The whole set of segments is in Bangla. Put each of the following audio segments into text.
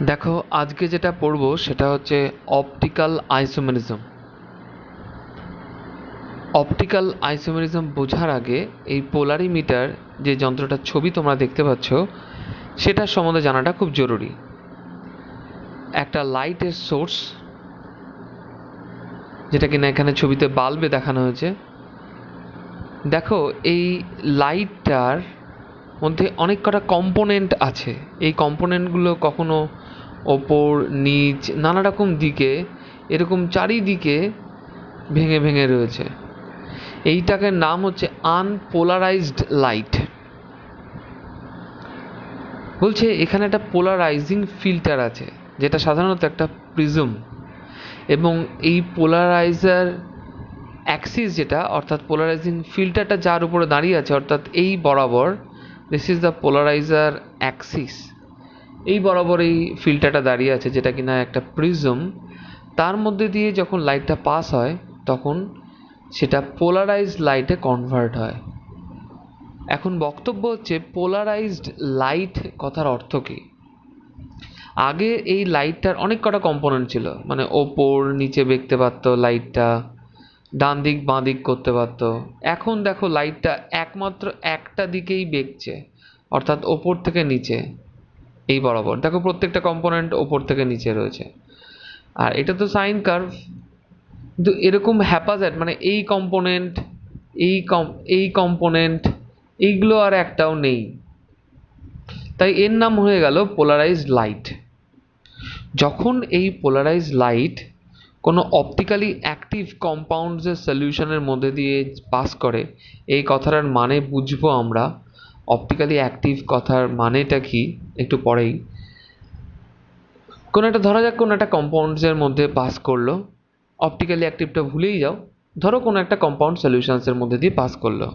দেখো, আজকে যেটা পড়বো সেটা হচ্ছে অপটিক্যাল আইসোমেরিজম। অপটিক্যাল আইসোমেরিজম বোঝার আগে এই পোলারিমিটার যে যন্ত্রটার ছবি তোমরা দেখতে পাচ্ছ সেটার সম্বন্ধে জানাটা খুব জরুরি। একটা লাইটের সোর্স, যেটা কিনা এখানে ছবিতে বাল্বে দেখানো হয়েছে। দেখো, এই লাইটটার মধ্যে অনেক কটা কম্পোনেন্ট আছে। এই কম্পোনেন্টগুলো কখনো ওপর নিচ নানা রকম দিকে এরকম চারিদিকে ভেঙে ভেঙে রয়েছে। এইটাকে নাম হচ্ছে আনপোলারাইজড লাইট। বলছে এখানে একটা পোলারাইজিং ফিল্টার আছে, যেটা সাধারণত একটা প্রিজম, এবং এই পোলারাইজার অ্যাক্সিস যেটা, অর্থাৎ পোলারাইজিং ফিল্টারটা যার উপরে দাঁড়িয়ে আছে, অর্থাৎ এই বরাবর, this is the polarizer axis. এই বরাবর এই ফিল্টারটা দাঁড়িয়ে আছে, যেটা কিনা একটা প্রিজম। তার মধ্যে দিয়ে যখন লাইটটা পাস হয় তখন সেটা পোলারাইজড লাইটে কনভার্ট হয়। এখন বক্তব্য হচ্ছে পোলারাইজড লাইট কথার অর্থ কী। আগে এই লাইটটার অনেক কটা কম্পোনেন্ট ছিল, মানে ওপর নিচে দেখতে পারতো লাইটটা, ডান দিক বাঁ দিক করতে পারতো। এখন দেখো লাইটটা একমাত্র একটা দিকেই বেঁকছে, অর্থাৎ ওপর থেকে নিচে এই বরাবর। দেখো প্রত্যেকটা কম্পোনেন্ট ওপর থেকে নিচে রয়েছে, আর এটা তো সাইন কার্ভ। কিন্তু এরকম হ্যাপাজেট, মানে এই কম্পোনেন্ট এই কম্পোনেন্ট এইগুলো আর একটাও নেই। তাই এর নাম হয়ে গেল পোলারাইজড লাইট। যখন এই পোলারাইজড লাইট কোনো অপটিক্যালি অ্যাক্টিভ কম্পাউন্ডসের সলিউশনের মধ্যে দিয়ে পাস করে, এই কথাটার মানে বুঝবো আমরা। অপটিক্যালি অ্যাক্টিভ কথার মানেটা কি একটু পরেই। কোনো একটা, ধরা যাক কোনো একটা কম্পাউন্ডসের মধ্যে পাস করলো, অপটিক্যালি অ্যাক্টিভটা ভুলেই যাও, ধরো কোনো একটা কম্পাউন্ড সলিউশনসের মধ্যে দিয়ে পাস করলো।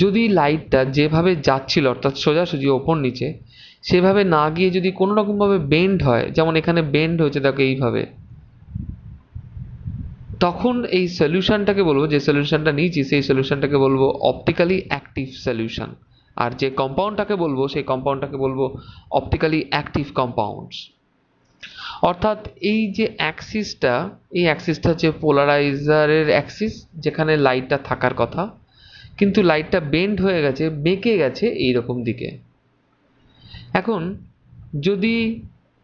যদি লাইটটা যেভাবে যাচ্ছিল, অর্থাৎ সোজাসুজি ওপর নিচে, সেভাবে না গিয়ে যদি কোনো রকমভাবে বেন্ড হয়, যেমন এখানে বেন্ড হয়েছে দেখো এইভাবে, তখন এই সলিউশনটাকে বলবো, যে সলিউশনটা নিয়েছি সেই সলিউশনটাকে বলবো অপটিক্যালি অ্যাক্টিভ সলিউশন। আর যে কম্পাউন্ডটাকে বলবো সেই কম্পাউন্ডটাকে বলবো অপটিক্যালি অ্যাক্টিভ কম্পাউন্ডস। অর্থাৎ এই যে অ্যাক্সিসটা, এই অ্যাক্সিসটা হচ্ছে পোলারাইজারের অ্যাক্সিস, যেখানে লাইটটা থাকার কথা, কিন্তু লাইটটা বেন্ড হয়ে গেছে, বেঁকে গেছে এইরকম দিকে। এখন যদি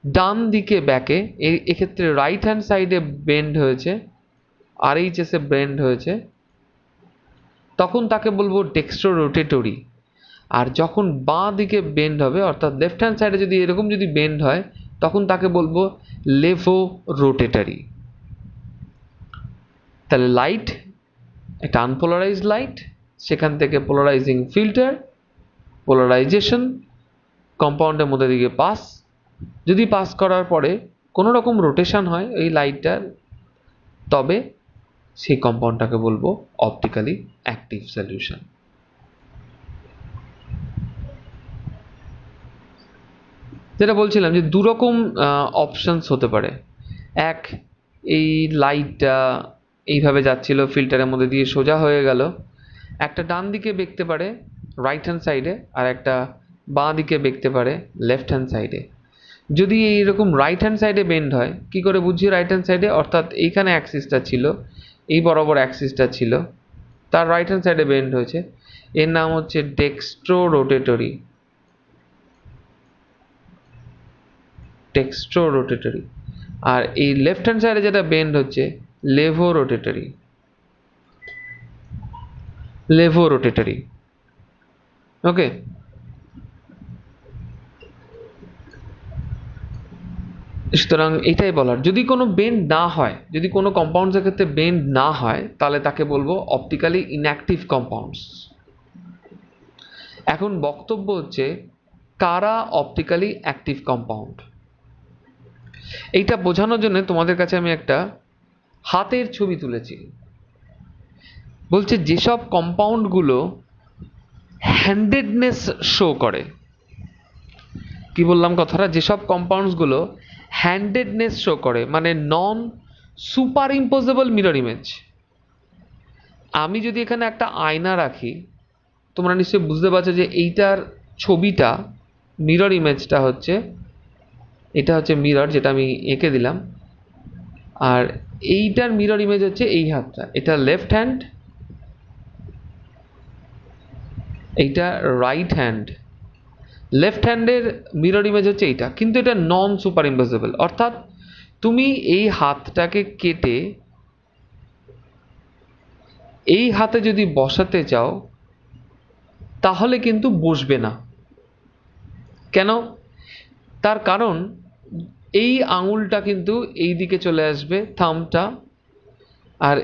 ডান দিকে ব্যাকে, এক্ষেত্রে রাইট হ্যান্ড সাইডে বেন্ড হয়েছে, আরএইচএসে বেন্ড হয়েছে, তখন তাকে বলবো ডেক্সট্রো রোটেটরি। আর যখন বাঁ দিকে বেন্ড হবে, অর্থাৎ লেফট হ্যান্ড সাইডে যদি এরকম যদি বেন্ড হয়, তখন তাকে বলবো লেভো রোটেটরি। তাহলে লাইট একটা আনপোলারাইজড লাইট, সেখান থেকে পোলারাইজিং ফিল্টার, পোলারাইজেশন, কম্পাউন্ডের মধ্যে দিকে পাস, যদি পাস করার পরে কোনো রকম রোটেশন হয় এই লাইটটার, তবে সেই কম্পাউন্ডটাকে বলবো অপটিক্যালি অ্যাক্টিভ সলিউশন। যেটা বলছিলাম যে দুরকম অপশনস হতে পারে। এক, এই লাইটটা এইভাবে যাচ্ছিল ফিল্টারের মধ্যে দিয়ে সোজা হয়ে গেল, একটা ডান দিকে বেঁকতে পারে রাইট হ্যান্ড সাইডে, আর একটা বাঁ দিকে বেঁকতে পারে লেফট হ্যান্ড সাইডে। যদি এইরকম রাইট হ্যান্ড সাইডে বেন্ড হয়, কি করে বুঝছি রাইট হ্যান্ড সাইডে? অর্থাৎ এইখানে অ্যাক্সিসটা ছিল, এই বরাবর অ্যাক্সিসটা ছিল, তার রাইট হ্যান্ড সাইডে বেন্ড হয়েছে, এর নাম হচ্ছে ডেক্সট্রো রোটেটরি। ডেক্সট্রো রোটেটরি। আর এই লেফট হ্যান্ড সাইডে যেটা বেন্ড হচ্ছে লেভো রোটেটরি। লেভো রোটেটরি। ওকে, সুতরাং এটাই বলার, যদি কোনো বেন্ড না হয়, যদি কোনো কম্পাউন্ডসের ক্ষেত্রে বেন্ড না হয়, তাহলে তাকে বলবো অপটিক্যালি ইনঅ্যাক্টিভ কম্পাউন্ডস। এখন বক্তব্য হচ্ছে কারা অপটিক্যালি অ্যাক্টিভ কম্পাউন্ড। এইটা বোঝানোর জন্য তোমাদের কাছে আমি একটা হাতের ছবি তুলেছি। বলছে যেসব কম্পাউন্ডগুলো হ্যান্ডেডনেস শো করে, কি বললাম কথাটা, যেসব কম্পাউন্ডসগুলো হ্যান্ডেডনেস শো করে, মানে নন সুপার ইম্পোজেবল মিরর ইমেজ। আমি যদি এখানে একটা আয়না রাখি, তোমরা নিশ্চয়ই বুঝতে পারছো যে এইটার ছবিটা, মিরর ইমেজটা হচ্ছে এটা হচ্ছে মিরর, যেটা আমি এঁকে দিলাম। আর এইটার মিরর ইমেজ হচ্ছে এই হাতটা, এটা লেফট হ্যান্ড, এইটা রাইট হ্যান্ড। লেফট হ্যান্ডের মিরর ইমেজ হচ্ছে এইটা, কিন্তু এটা নন সুপার ইম্পসিবল। অর্থাৎ তুমি এই হাতটাকে কেটে এই হাতে যদি বসাতে চাও তাহলে কিন্তু বসবে না। কেন? তার কারণ এই আঙুলটা কিন্তু এই দিকে চলে আসবে, থাম্বটা, আর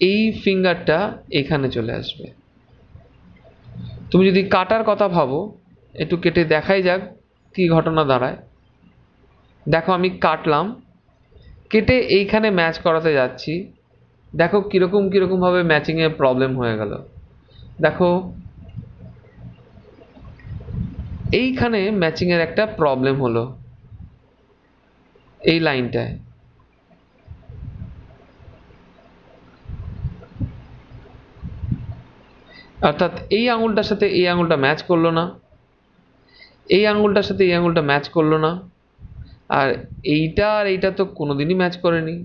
এই ফিঙ্গারটা এখানে চলে আসবে। তুমি যদি কাটার কথা ভাবো, একটু কেটে দেখাই যাক কি ঘটনা দাঁড়ায়। দেখো আমি কাটলাম, কেটে এইখানে ম্যাচ করাতে যাচ্ছি, দেখো কিরকম কিরকম ভাবে ম্যাচিংয়ে প্রবলেম হয়ে গেল। দেখো এইখানে ম্যাচিংয়ের একটা প্রবলেম হলো এই লাইনটায়। অর্থাৎ এই আঙুলটার সাথে এই আঙুলটা ম্যাচ করলো না, এই আঙুলটার সাথে এই আঙুলটা ম্যাচ করলো না, আর এইটা আর এইটা তো কোনোদিনই ম্যাচ করেনি।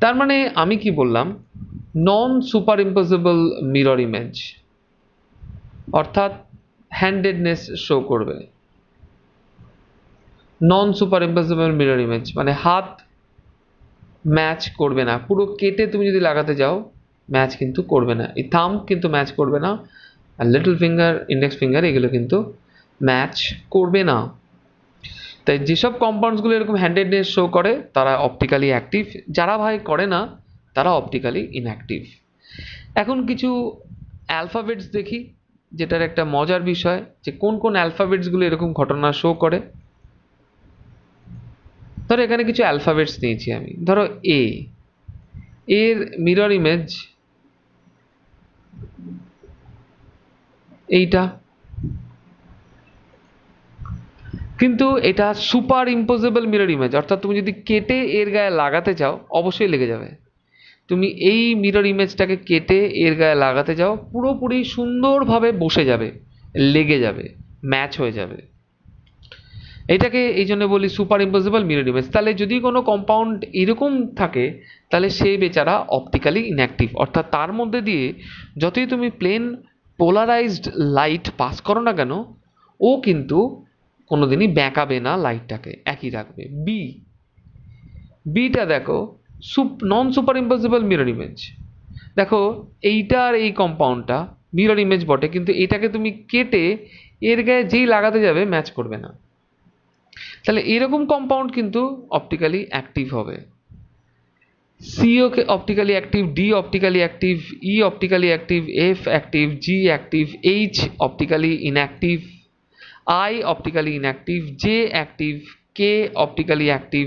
তার মানে আমি কি বললাম? নন সুপার ইম্পসিবল মিরর ইমেজ, অর্থাৎ হ্যান্ডেডনেস শো করবে। Non super impossible mirror image মানে হাত ম্যাচ করবে না। পুরো কেটে তুমি যদি লাগাতে যাও ম্যাচ কিন্তু করবে না। এই থাম্ব কিন্তু ম্যাচ করবে না, আর লিটল ফিঙ্গার, ইন্ডেক্স ফিঙ্গার, এগুলো কিন্তু ম্যাচ করবে না। তাই যেসব কম্পাউন্ডসগুলো এরকম হ্যান্ডেডনেস শো করে তারা অপটিক্যালি অ্যাক্টিভ, যারা ভাই করে না তারা অপটিক্যালি ইনঅ্যাক্টিভ। এখন কিছু অ্যালফাবেটস দেখি, যেটার একটা মজার বিষয় যে কোন কোন অ্যালফাবেটসগুলো এরকম ঘটনা শো করে। ধরো এখানে কিছু অ্যালফাবেটস নিয়েছি আমি, ধরো এ, এর মিরর ইমেজ এইটা, কিন্তু এটা সুপার ইম্পসিবল মিরর ইমেজ। অর্থাৎ তুমি যদি কেটে এর গায়ে লাগাতে চাও অবশ্যই লেগে যাবে। তুমি এই মিরর ইমেজটাকে কেটে এর গায়ে লাগাতে যাও, পুরোপুরি সুন্দরভাবে বসে যাবে, লেগে যাবে, ম্যাচ হয়ে যাবে। এটাকে এই জন্য বলি সুপার ইম্পসিবল মিরর ইমেজ। তাহলে যদি কোনো কম্পাউন্ড এরকম থাকে তাহলে সেই বেচারা অপটিক্যালি ইনঅ্যাক্টিভ। অর্থাৎ তার মধ্যে দিয়ে যতই তুমি প্লেন পোলারাইজড লাইট পাস করো না কেন, ও কিন্তু কোনোদিনই বেঁকাবে না, লাইটটাকে একই রাখবে। বি, বিটা দেখো নন সুপার ইম্পসিবল মিরর ইমেজ। দেখো এইটা আর এই কম্পাউন্ডটা মিরর ইমেজ বটে, কিন্তু এটাকে তুমি কেটে এর গায়ে যেই লাগাতে যাবে ম্যাচ করবে না। তাহলে এরকম কম্পাউন্ড কিন্তু অপটিক্যালি অ্যাক্টিভ হবে। C optically active, D optically active, E optically active, F active, G active, H optically inactive, I optically inactive, J active, K optically active,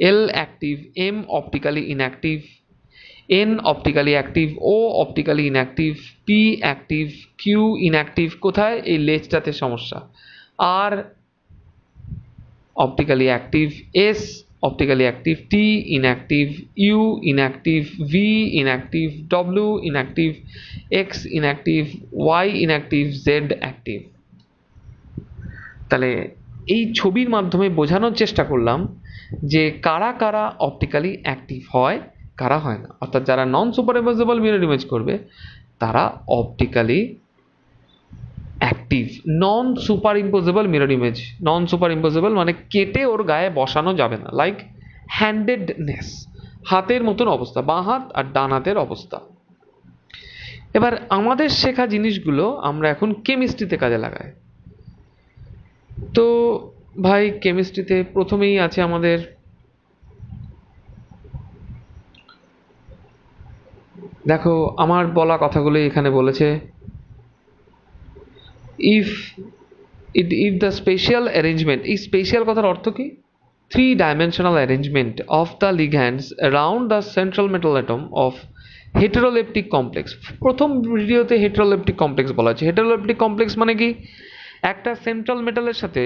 L active, M optically inactive, N optically active, O optically inactive, P active, Q inactive. কোথায়? এই লেজটাতে সমস্যা। আর optically active, S optically active, T inactive, U inactive, V inactive, W inactive, X inactive, Y inactive, Z active। তাহলে এই ছবির মাধ্যমে বোঝানোর চেষ্টা করলাম যে কারা কারা অপটিক্যালি অ্যাক্টিভ হয়, কারা হয় না। অর্থাৎ যারা নন সুপারইম্পোজেবল মিরর ইমেজ করবে তারা optically active. Non superimposable mirror image, non superimposable মানে কেটে ওর গায়ে বসানো যাবে না, লাইক হ্যান্ডেডনেস, হাতের মতন অবস্থা, বাঁ হাত আর ডান হাতের অবস্থা। এবার আমাদের শেখা জিনিসগুলো আমরা এখন কেমিস্ট্রিতে কাজে লাগাই। তো ভাই কেমিস্ট্রিতে প্রথমেই আছে আমাদের দেখো আমার বলা কথাগুলো এখানে বলেছে, if if the spatial arrangement, এই স্পেশাল কথার অর্থ কি? 3-dimensional arrangement of the ligands around the central metal atom of heteroleptic complex। প্রথম ভিডিওতে heteroleptic complex বলা আছে। heteroleptic complex মানে কি? একটা সেন্ট্রাল মেটালের সাথে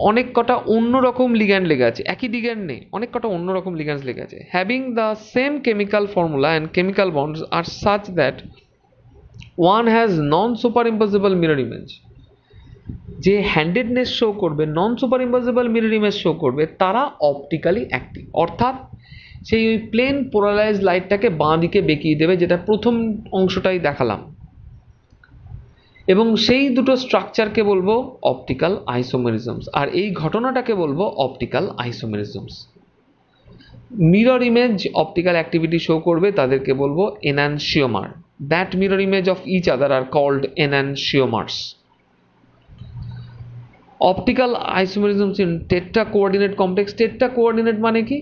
অনেক কটা অন্যরকম লিগ্যান্ড লেগে আছে, একই লিগ্যান্ড নেই, অনেক কটা অন্যরকম লিগ্যান্ডস লেগে আছে। Having the same chemical formula and chemical bonds are such that one has non super impossible mirror image. যে হ্যান্ডেডনেস শো করবে, non super impossible mirror image show করবে, তারা অপটিক্যালি অ্যাক্টিভ, অর্থাৎ সেই ওই প্লেন পোলারাইজ লাইটটাকে বাঁ দিকে বেঁকিয়ে দেবে, যেটা প্রথম অংশটাই দেখালাম। এবং সেই দুটো স্ট্রাকচারকে বলবো অপটিক্যাল আইসোমেরিজমস, আর এই ঘটনাটাকে বলবো optical isomerisms. Mirror image optical activity show করবে, তাদেরকে বলবো enantiomer. That mirror image of each other are called enantiomers. Optical isomerisms in tetra coordinate complex. Tetra coordinate মানে কি?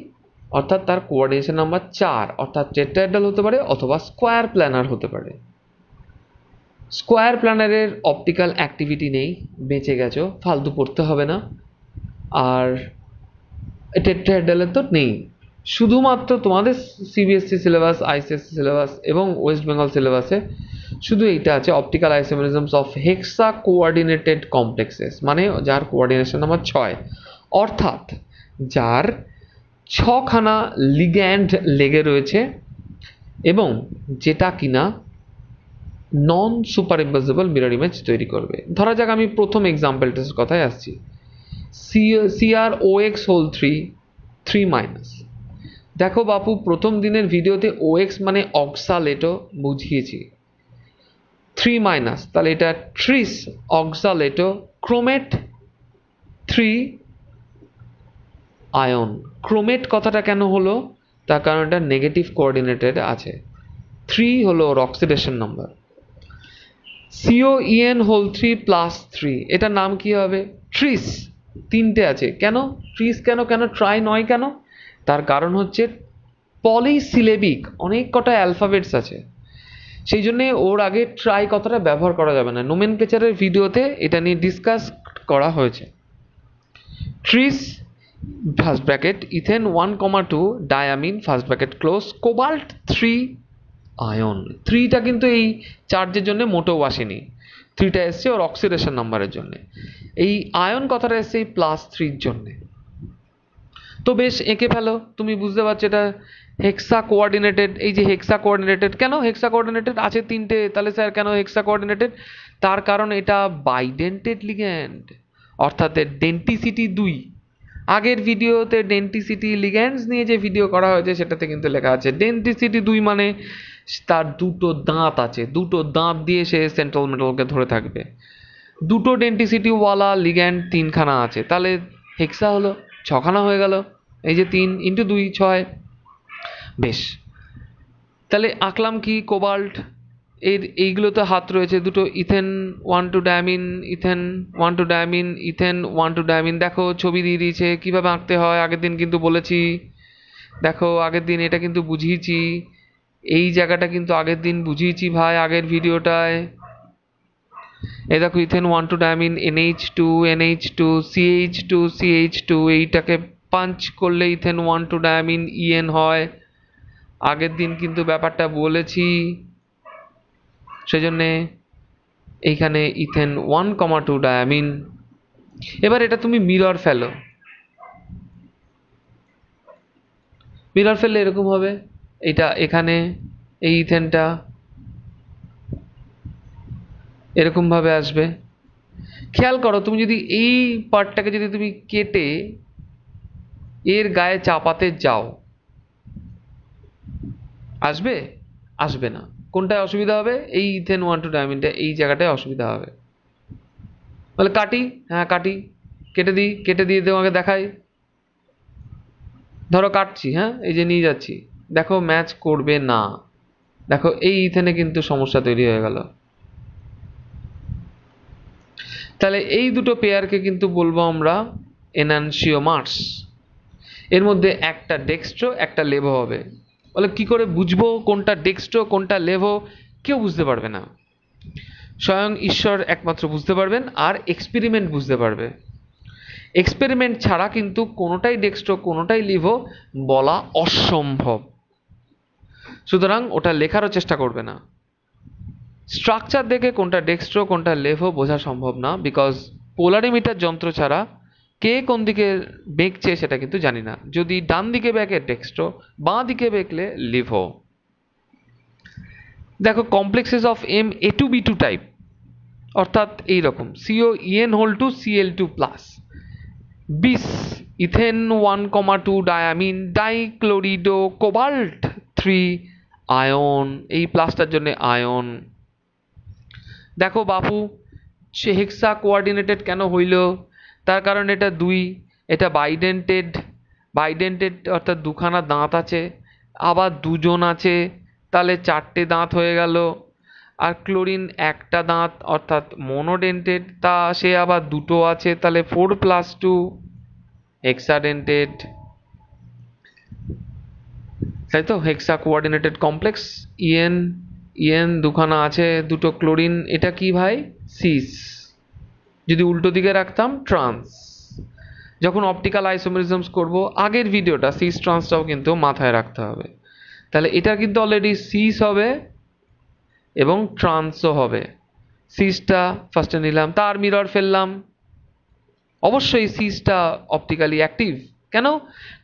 অর্থাৎ তার কোঅর্ডিনেশন নাম্বার 4, অর্থাৎ টেট্রাহেড্রাল হতে পারে অথবা স্কোয়ার প্ল্যানার হতে পারে। স্কোয়ার প্ল্যানারের অপটিক্যাল অ্যাক্টিভিটি নেই, বেঁচে গেছো, ফালতু পড়তে হবে না। আর টেট্রাহেড্রালের তো নেই। শুধুমাত্র তোমাদের সিবিএসসি সিলেবাস, আইসিএসসি সিলেবাস এবং ওয়েস্ট বেঙ্গল সিলেবাসে শুধু এইটা আছে, optical isomerisms of hexa coordinated complexes, মানে যার কোঅর্ডিনেশন নাম্বার 6, অর্থাৎ যার 6খানা লিগ্যান্ড লেগে রয়েছে এবং যেটা কিনা নন সুপার ইম্পসিবল মিরর ইমেজ তৈরি করবে। ধরা যাক আমি প্রথম এক্সাম্পলটার কথায় আসছি, CrOx হোল 3 দেখো বাপু, প্রথম দিনের ভিডিওতে OX মানে অক্সালেটো বুঝিয়েছি, 3 তাহলে এটা ট্রিস অক্সালেটো ক্রোমেট 3 আয়ন। ক্রোমেট কথাটা কেন হলো? তার কারণ এটা নেগেটিভ কোঅর্ডিনেটেড আছে, 3 হলো ওর অক্সিডেশন নাম্বার। COEN হোল 3+3, এটার নাম কি হবে? ট্রিস। 3টে আছে, কেন ট্রিস? কেন ট্রাই নয় কেন? তার কারণ হচ্ছে পলিসিলেবিক, অনেক কটা অ্যালফাবেটস আছে, সেই জন্যে ওর আগে ট্রাই কথাটা ব্যবহার করা যাবে না। নোমেনক্লেচারের ভিডিওতে এটা নিয়ে ডিসকাস করা হয়েছে। Tris first bracket ethane 1,2 diamine first bracket close cobalt 3 ion. 3টা কিন্তু এই চার্জের জন্য মোটেও আসেনি, 3টা এসছে ওর অক্সিডেশন নাম্বারের জন্য। এই আয়ন কথাটা এসছে এই +3 জন্যে। তো বেশ, এঁকে ফেলো, তুমি বুঝতে পারছো এটা হেক্সা কোঅর্ডিনেটেড। এই যে হেক্সা কোঅর্ডিনেটেড, কেন হেক্সা কোঅর্ডিনেটেড আছে 3টে? তাহলে স্যার কেন হেক্সা কোঅর্ডিনেটেড? তার কারণ এটা বাইডেন্টেড লিগ্যান্ড, অর্থাৎ এর ডেন্টিসিটি 2। আগের ভিডিওতে ডেন্টিসিটি লিগ্যান্ডস নিয়ে যে ভিডিও করা হয়েছে সেটাতে কিন্তু লেখা আছে ডেন্টিসিটি 2 মানে তার দুটো দাঁত আছে, দুটো দাঁত দিয়ে সে সেন্ট্রাল মেটালকে ধরে থাকবে। দুটো ডেন্টিসিটি ওয়ালা লিগ্যান্ড 3খানা আছে, তাহলে হেক্সা হলো 6খানা হয়ে গেল। এই যে 3 × 2 6। বেশ, তাহলে আঁকলাম কি? কোবাল্ট। এইগুলোতে হাত রয়েছে দুটো, ethane 1,2 diamine, ethane 1,2 diamine, ethane 1,2 diamine. দেখো ছবি দিয়ে দিয়েছে, কীভাবে আঁকতে হয় আগের দিন কিন্তু বলেছি। দেখো আগের দিন এটা কিন্তু বুঝিয়েছি, এই জায়গাটা কিন্তু আগের দিন বুঝিয়েছি ভাই আগের ভিডিওটায়। এই দেখো ethane 1,2 diamine, NH2 NH2 CH2 CH2, এইটাকে পাঞ্চ করলে ইথেন 1,2 ডায়ামিন EN হয়। আগের দিন কিন্তু ব্যাপারটা বলেছি, সেজন্যে এইখানে ইথেন 1,2 ডায়ামিন। এবার এটা তুমি মিরর ফেলো, মিরর ফেললে এরকম হবে। এটা এখানে এই ইথেনটা এরকম ভাবে আসবে। খেয়াল করো, তুমি যদি এই পার্টটাকে যদি তুমি কেটে এর গায়ে চাপাতে যাও, আসবে? আসবে না। কোনটায় অসুবিধা হবে? এই ইথেন 1,2 ডায়ামিনটা এই জায়গাটায় অসুবিধা হবে। বলে কাটি, হ্যাঁ কাটি, কেটে দিয়ে তোমাকে দেখাই। ধরো কাটছি, হ্যাঁ এই যে নিয়ে যাচ্ছি, দেখো ম্যাচ করবে না। দেখো এই ইথেনে কিন্তু সমস্যা তৈরি হয়ে গেল। তাহলে এই দুটো পেয়ারকে কিন্তু বলবো আমরা এনানশিওমার্স। এর মধ্যে একটা ডেক্সট্রো একটা লেভো হবে। বলে কি করে বুঝবো কোনটা ডেক্সট্রো কোনটা লেভো? কেউ বুঝতে পারবে না, স্বয়ং ঈশ্বর একমাত্র বুঝতে পারবেন, আর এক্সপেরিমেন্ট বুঝতে পারবে। এক্সপেরিমেন্ট ছাড়া কিন্তু কোনোটাই ডেক্সট্রো কোনোটাই লিভো বলা অসম্ভব। সুতরাং ওটা লেখারও চেষ্টা করবে না। স্ট্রাকচার দেখে কোনটা ডেক্সট্রো কোনটা লেভো বোঝা সম্ভব না, বিকজ পোলারিমিটার যন্ত্র ছাড়া কে কোন দিকে বেঁকছে সেটা কিন্তু জানি না। যদি ডান দিকে বেঁকে ডেক্সট্রো, বাঁ দিকে বেঁকলে লিভো। দেখো complexes of M A2 B2 type, অর্থাৎ এইরকম COEN whole two Cl2 plus bis ethane 1,2 diamine dichlorido cobalt 3 ion, এই প্লাসটার জন্য আয়ন। দেখো বাপু সে হেক্সা কোঅর্ডিনেটেড কেন হইল? তার কারণ এটা 2, এটা বাইডেন্টেড অর্থাৎ দুখানা দাঁত আছে, আবার দুজন আছে, তাহলে 4টে দাঁত হয়ে গেল। আর ক্লোরিন একটা দাঁত অর্থাৎ মোনোডেন্টেড, তা সে আবার দুটো আছে, তাহলে 4+2 হেক্সাডেন্টেড, তাই তো? হেক্সা কোঅর্ডিনেটেড কমপ্লেক্স। ইএন ইএন দুখানা আছে, দুটো ক্লোরিন, এটা কি ভাই? সিস। যদি উল্টো দিকে রাখতাম ট্রান্স। যখন অপটিক্যাল আইসোমেরিজমস করব, আগের ভিডিওটা সিস ট্রান্সটাও কিন্তু মাথায় রাখতে হবে। তাহলে এটা কিন্তু অলরেডি সিস হবে এবং ট্রান্সও হবে। সিসটা ফার্স্টে নিলাম, তার মিরর ফেললাম। অবশ্যই সিসটা অপটিক্যালি অ্যাক্টিভ। কেন?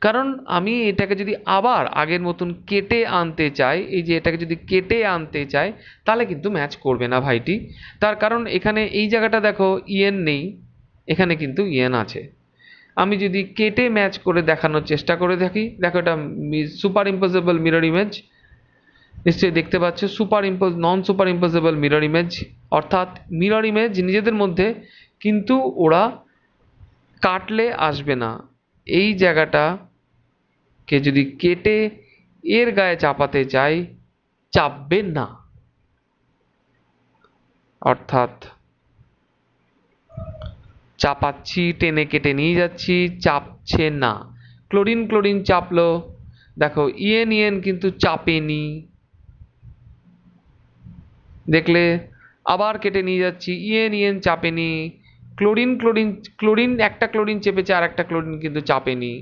কারণ আমি এটাকে যদি আবার আগের মতন কেটে আনতে চাই, এই যে এটাকে যদি কেটে আনতে চাই, তাহলে কিন্তু ম্যাচ করবে না ভাইটি। তার কারণ এখানে এই জায়গাটা দেখো ইএন নেই, এখানে কিন্তু ইএন আছে। আমি যদি কেটে ম্যাচ করে দেখানোর চেষ্টা করে দেখি, দেখো এটা সুপার ইম্পোজেবল মিরর ইমেজ, নিশ্চয়ই দেখতে পাচ্ছ। নন সুপার ইম্পোজেবল মিরর ইমেজ, অর্থাৎ মিরর ইমেজ নিজেদের মধ্যে, কিন্তু ওরা কাটলে আসবে না। এই জায়গাটাকে যদি কেটে এর গায়ে চাপাতে চাই, চাপবে না। অর্থাৎ চাপাচ্ছি, টেনে কেটে নিয়ে যাচ্ছি, চাপছে না। ক্লোরিন ক্লোরিন চাপলো, দেখো ইএন ইএন কিন্তু চাপেনি, দেখলে? আবার কেটে নিয়ে যাচ্ছি, ইএন ইএন চাপেনি। ক্লোরিন ক্লোরিন ক্লোরিন একটা ক্লোরিন চেপেছে, আর একটা ক্লোরিন কিন্তু চাপেনি।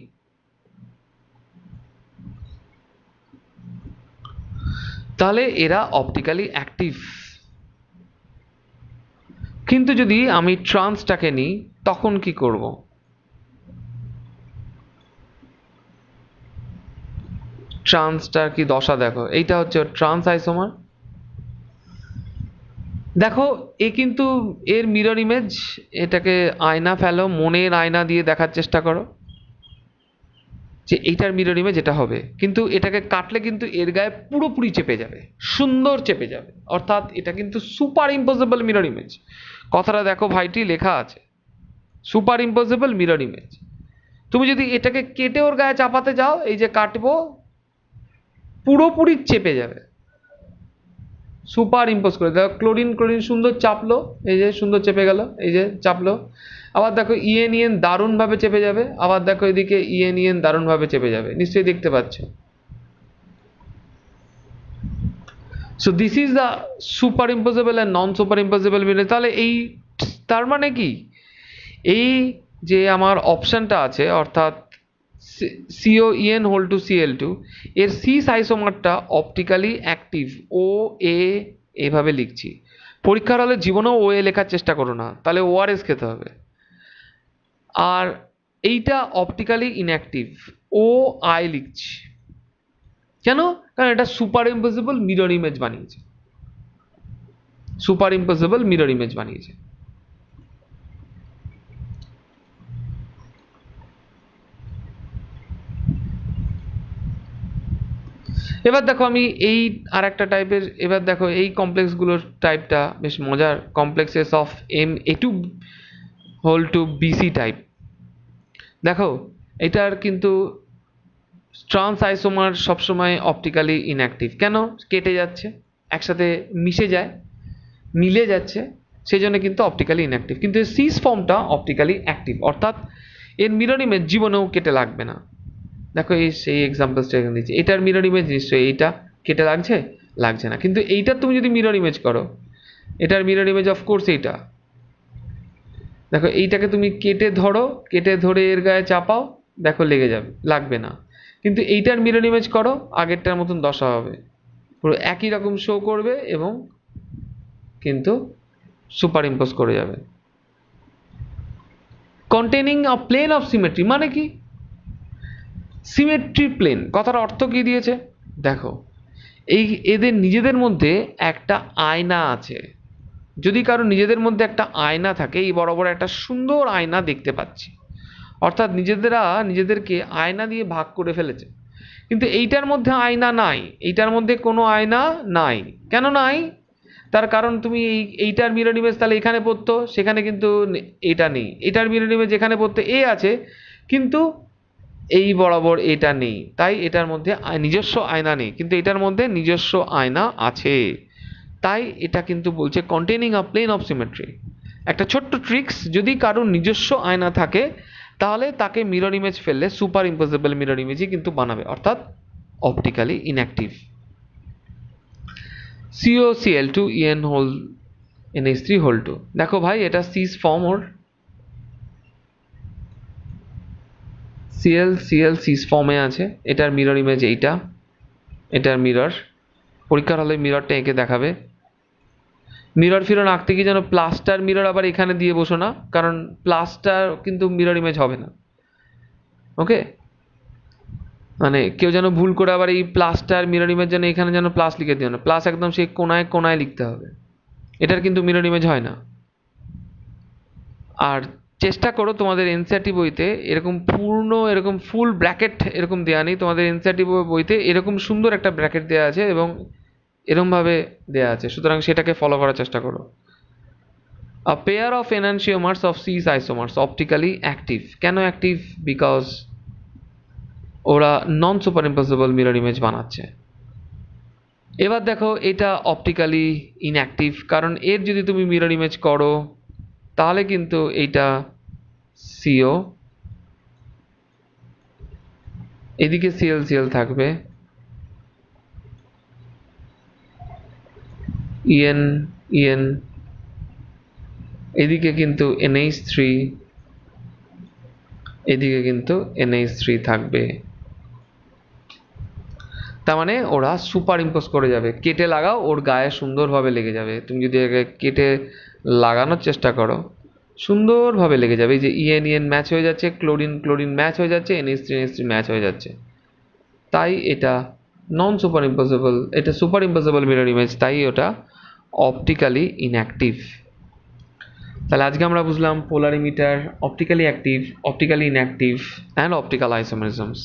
তাহলে এরা অপটিক্যালি অ্যাক্টিভ। কিন্তু যদি আমি ট্রান্সটাকে নিই, তখন কি করব? ট্রান্সটার কি দশা দেখো, এইটা হচ্ছে ট্রান্স আইসোমার। দেখো এ কিন্তু এর মিরর ইমেজ, এটাকে আয়না ফেলো, মনের আয়না দিয়ে দেখার চেষ্টা করো যে এইটার মিরর ইমেজ এটা হবে, কিন্তু এটাকে কাটলে কিন্তু এর গায়ে পুরোপুরি চেপে যাবে, সুন্দর চেপে যাবে। অর্থাৎ এটা কিন্তু সুপার ইম্পসিবল মিরর ইমেজ। কথাটা দেখো ভাইটি, লেখা আছে সুপার ইম্পসিবল মিরর ইমেজ। তুমি যদি এটাকে কেটে ওর গায়ে চাপাতে যাও, এই যে কাটবো, পুরোপুরি চেপে যাবে, সুপার ইম্পোজ করে। দেখো ক্লোরিন ক্লোরিন সুন্দর চাপলো, এই যে সুন্দর চেপে গেল, এই যে চাপলো। আবার দেখো ইএন ইএন দারুণভাবে চেপে যাবে, আবার দেখো এদিকে ইএন ইএন দারুণভাবে চেপে যাবে, নিশ্চয়ই দেখতে পাচ্ছ। So this is the super impossible and non super impossible mirror. তাহলে এই, তার মানে কি, এই যে আমার অপশনটা আছে, অর্থাৎ COEN হোল টু Cl2, এর সিস আইসোমারটা অপটিক্যালি অ্যাক্টিভ। ও এ এভাবে লিখছি। পরীক্ষার হলে জীবনেও ও এ লেখার চেষ্টা করো না, তাহলে ORS খেতে হবে। আর এইটা অপটিক্যালি ইনঅ্যাক্টিভ, ও আই লিখছি। কেন? কারণ এটা সুপার ইম্পসিবল মিরর ইমেজ বানিয়েছে, সুপার ইম্পসিবল মিরর ইমেজ বানিয়েছে। এবার দেখো আমি এই আর একটা টাইপের, এবার দেখো এই কমপ্লেক্সগুলোর টাইপটা বেশ মজার। Complexes of MA2 whole two BC type. দেখো এটার কিন্তু ট্রান্স আইসোমার সবসময় অপটিক্যালি ইনঅ্যাক্টিভ। কেন? কেটে যাচ্ছে, একসাথে মিশে যায়, মিলে যাচ্ছে, সেই জন্য কিন্তু অপটিক্যালি ইনঅ্যাক্টিভ। কিন্তু সিস ফর্মটা অপটিক্যালি অ্যাক্টিভ, অর্থাৎ এর মিরর ইমেজ জীবনেও কেটে লাগবে না। দেখো এই সেই এক্সাম্পলসটা এখানে দিচ্ছি, এটার মিরর ইমেজ নিশ্চয়ই এইটা কেটে লাগছে, লাগছে না। কিন্তু এইটার তুমি যদি মিরর ইমেজ করো, এটার মিরর ইমেজ অফকোর্স এইটা। দেখো এইটাকে তুমি কেটে ধরো, কেটে ধরে এর গায়ে চাপাও, দেখো লেগে যাবে, লাগবে না। কিন্তু এইটার মিরর ইমেজ করো, আগেরটার মতন দশা হবে, পুরো একই রকম শো করবে এবং কিন্তু সুপার ইম্পোজ করে যাবে। Containing a plane of symmetry মানে কি? সিমেট্রি প্লেন কথার অর্থ কি দিয়েছে দেখো, এই এদের নিজেদের মধ্যে একটা আয়না আছে, যদি কারো নিজেদের মধ্যে একটা আয়না থাকে, এই বড় বড় একটা সুন্দর আয়না দেখতে পাচ্ছি, অর্থাৎ নিজেদেরকে আয়না দিয়ে ভাগ করে ফেলেছে, কিন্তু এইটার মধ্যে আয়না নাই, এইটার মধ্যে কোনো আয়না নাই। কেন নাই? তার কারণ তুমি এইটার মিরর ইমেজ তাহলে এখানে পড়তো, সেখানে কিন্তু এটা নেই। এটার মিরর ইমেজ যেখানে পড়তে এ আছে, কিন্তু এই বরাবর এটা নেই, তাই এটার মধ্যে নিজস্ব আয়না নেই, কিন্তু এটার মধ্যে নিজস্ব আয়না আছে। তাই এটা কিন্তু বলছে containing a plane of symmetry. একটা ছোট্ট ট্রিক্স, যদি কারোর নিজস্ব আয়না থাকে তাহলে তাকে মিরর ইমেজ ফেললে সুপার ইম্পসিবল মিরর ইমেজই কিন্তু বানাবে, অর্থাৎ optically inactive. COCl2 En whole NH3 whole 2। দেখো ভাই, এটা সিস ফর্ম, ওর Cl সিস ফর্মে আছে। এটার মিরর ইমেজ এইটা, এটার মিরর। পরীক্ষার হলে মিররটা এঁকে দেখাবে। মিরর ফিরর আঁকতে গিয়ে যেন প্লাস্টার মিরর আবার এখানে দিয়ে বসো না, কারণ প্লাস্টার কিন্তু মিরর ইমেজ হবে না। ওকে, মানে কেউ যেন ভুল করে আবার এই প্লাসটার মিরর ইমেজ যেন এখানে যেন প্লাস লিখে দিও না, প্লাস একদম সেই কোনায় কোনায় লিখতে হবে, এটার কিন্তু মিরর ইমেজ হয় না। আর চেষ্টা করো তোমাদের এনসিইআরটি বইতে এরকম এরকম ফুল ব্র্যাকেট এরকম দেওয়া নেই, তোমাদের এনসিইআরটি বইতে এরকম সুন্দর একটা ব্র্যাকেট দেওয়া আছে এবং এরকমভাবে দেওয়া আছে, সুতরাং সেটাকে ফলো করার চেষ্টা করো। A pair of enantiomers of cis isomers optically active। কেন অ্যাক্টিভ? বিকজ ওরা নন সুপার ইম্পসিবল মিরর ইমেজ বানাচ্ছে। এবার দেখো, এটা অপটিক্যালি ইনঅ্যাক্টিভ, কারণ এর যদি তুমি মিরর ইমেজ করো তাহলে কিন্তু এইটা CO, এদিকে CL থাকবে, EN, এদিকে কিন্তু NH3, এদিকে কিন্তু NH3 থাকবে। তার মানে ওরা সুপার ইম্পোজ করে যাবে। কেটে লাগাও, ওর গায়ে সুন্দরভাবে লেগে যাবে। তুমি যদি কেটে লাগানোর চেষ্টা করো, সুন্দরভাবে লেগে যাবে। এই যে EN ম্যাচ হয়ে যাচ্ছে, ক্লোরিন ম্যাচ হয়ে যাচ্ছে, NH3 ম্যাচ হয়ে যাচ্ছে। তাই এটা নন সুপার ইম্পসিবল, এটা সুপার ইম্পসিবল মিরর ইমেজ, তাই ওটা অপটিক্যালি ইনঅ্যাক্টিভ। তাহলে আজকে আমরা বুঝলাম polarimeter, optically active, optically inactive and optical আইসোমেরিজমস।